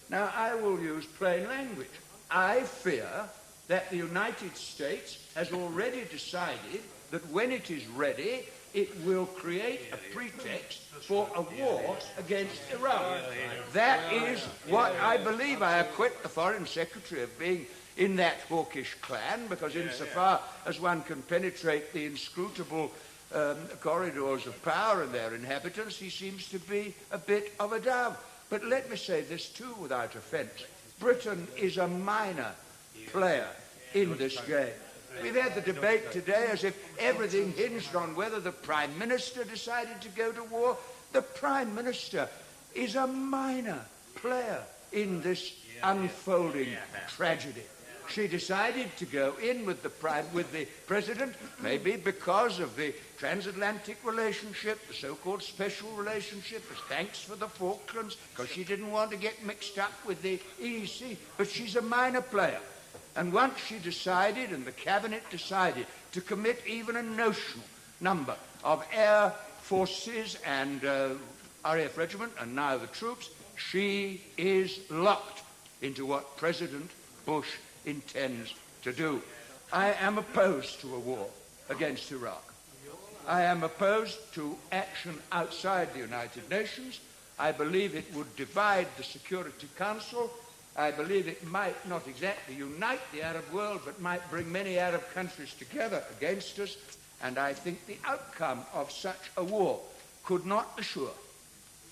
Now, I will use plain language. I fear that the United States has already decided that when it is ready, it will create a pretext for a war against Iran. That is what I believe. I acquit the Foreign Secretary of being in that hawkish clan, because insofar as one can penetrate the inscrutable corridors of power and their inhabitants, he seems to be a bit of a dove. But let me say this too without offence. Britain is a minor player in this game. We've had the debate today as if everything hinged on whether the Prime Minister decided to go to war. The Prime Minister is a minor player in this unfolding tragedy. She decided to go in with the President, maybe because of the transatlantic relationship, the so-called special relationship, as thanks for the Falklands, because she didn't want to get mixed up with the EEC. But she's a minor player. And once she decided, and the Cabinet decided, to commit even a notional number of air forces and RAF regiment, and now the troops, she is locked into what President Bush intends to do. I am opposed to a war against Iraq. I am opposed to action outside the United Nations. I believe it would divide the Security Council. I believe it might not exactly unite the Arab world, but might bring many Arab countries together against us. And I think the outcome of such a war could not be sure,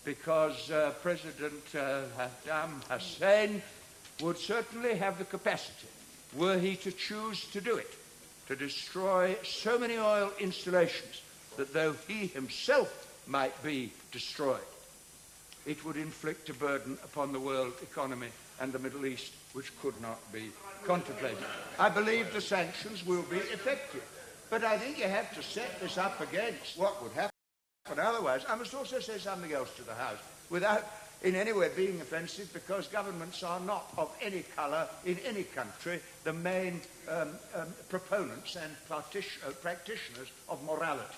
because President Saddam Hussein would certainly have the capacity, were he to choose to do it, to destroy so many oil installations that though he himself might be destroyed, it would inflict a burden upon the world economy and the Middle East which could not be contemplated. I believe the sanctions will be effective, but I think you have to set this up against what would happen otherwise. I must also say something else to the House, without in any way being offensive, because governments are not of any colour in any country the main proponents and practitioners of morality.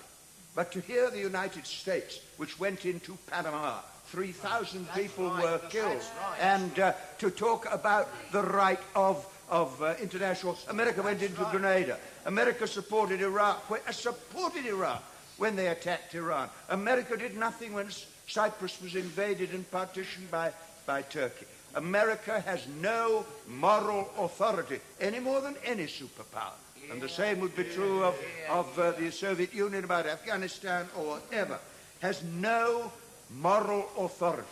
But to hear the United States, which went into Panama, 3,000 people were killed, and to talk about the right of international... America went into Grenada. America supported Iraq when they attacked Iran. America did nothing when Cyprus was invaded and partitioned by Turkey. America has no moral authority, any more than any superpower. And the same would be true of the Soviet Union about Afghanistan or whatever. Has no moral authority.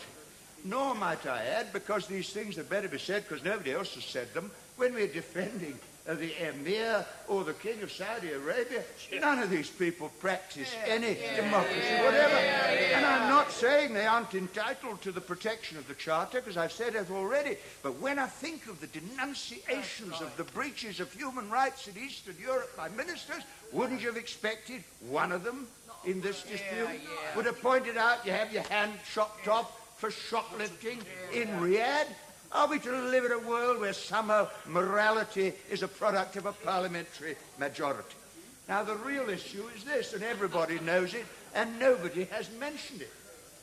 Nor, might I add, because these things had better be said, because nobody else has said them, when we're defending the Emir or the King of Saudi Arabia, none of these people practice any democracy whatever. And I'm not saying they aren't entitled to the protection of the Charter, because I've said it already, but when I think of the denunciations of the breaches of human rights in Eastern Europe by ministers, wouldn't you have expected one of them in this dispute would have pointed out you have your hand chopped off for shoplifting in Riyadh? Are we to live in a world where somehow morality is a product of a parliamentary majority? Now, the real issue is this, and everybody knows it, and nobody has mentioned it.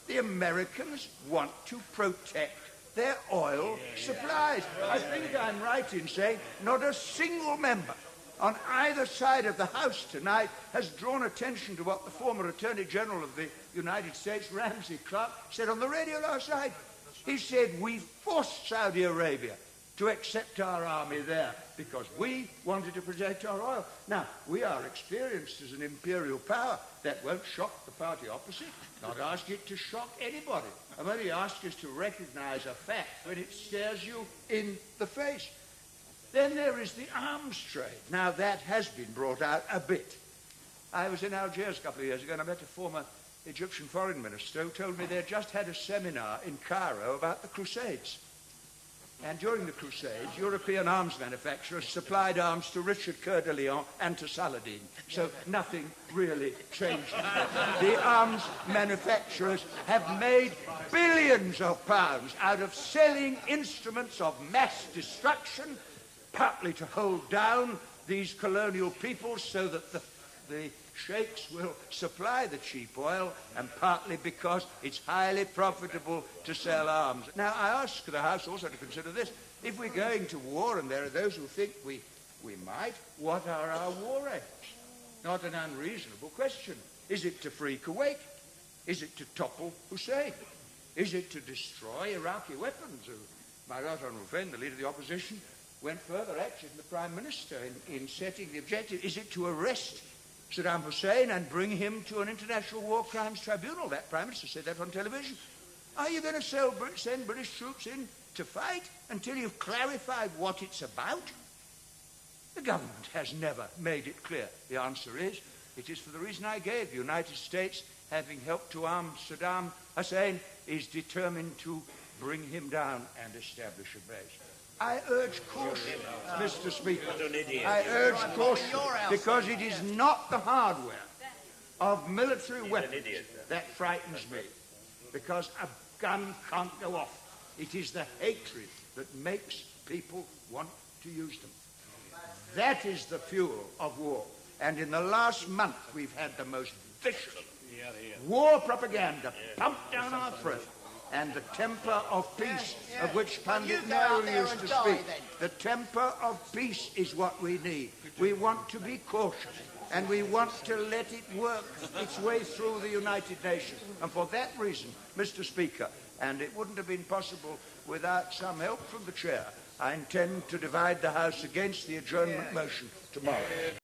The Americans want to protect their oil supplies. I think I'm right in saying not a single member on either side of the House tonight has drawn attention to what the former Attorney General of the United States, Ramsey Clark, said on the radio last night. He said, we forced Saudi Arabia to accept our army there because we wanted to protect our oil. Now, we are experienced as an imperial power. That won't shock the party opposite, not ask it to shock anybody. I'm only asking us to recognize a fact when it stares you in the face. Then there is the arms trade. Now, that has been brought out a bit. I was in Algiers a couple of years ago, and I met a former Egyptian foreign minister who told me they'd just had a seminar in Cairo about the Crusades. And during the Crusades, European arms manufacturers supplied arms to Richard Coeur de Lion and to Saladin. So nothing really changed. The arms manufacturers have made billions of pounds out of selling instruments of mass destruction, partly to hold down these colonial peoples so that the sheikhs will supply the cheap oil, and partly because it's highly profitable to sell arms. Now, I ask the House also to consider this. If we're going to war, and there are those who think we might, what are our war aims? Not an unreasonable question. Is it to free Kuwait? Is it to topple Hussein? Is it to destroy Iraqi weapons? My right honourable friend, the Leader of the Opposition, went further, actually, than the Prime Minister in setting the objective. Is it to arrest Saddam Hussein and bring him to an international war crimes tribunal? That Prime Minister said that on television. Are you going to send British troops in to fight until you've clarified what it's about? The government has never made it clear. The answer is, it is for the reason I gave. The United States, having helped to arm Saddam Hussein, is determined to bring him down and establish a base. I urge caution, Mr. Speaker. I urge caution because it is not the hardware of military weapons that frightens me, because a gun can't go off. It is the hatred that makes people want to use them. That is the fuel of war. And in the last month, we've had the most vicious war propaganda pumped down our throat. And the temper of peace, of which Pandit Nehru used to speak, the temper of peace is what we need. We want to be cautious, and we want to let it work its way through the United Nations. And for that reason, Mr. Speaker, and it wouldn't have been possible without some help from the Chair, I intend to divide the House against the adjournment motion tomorrow.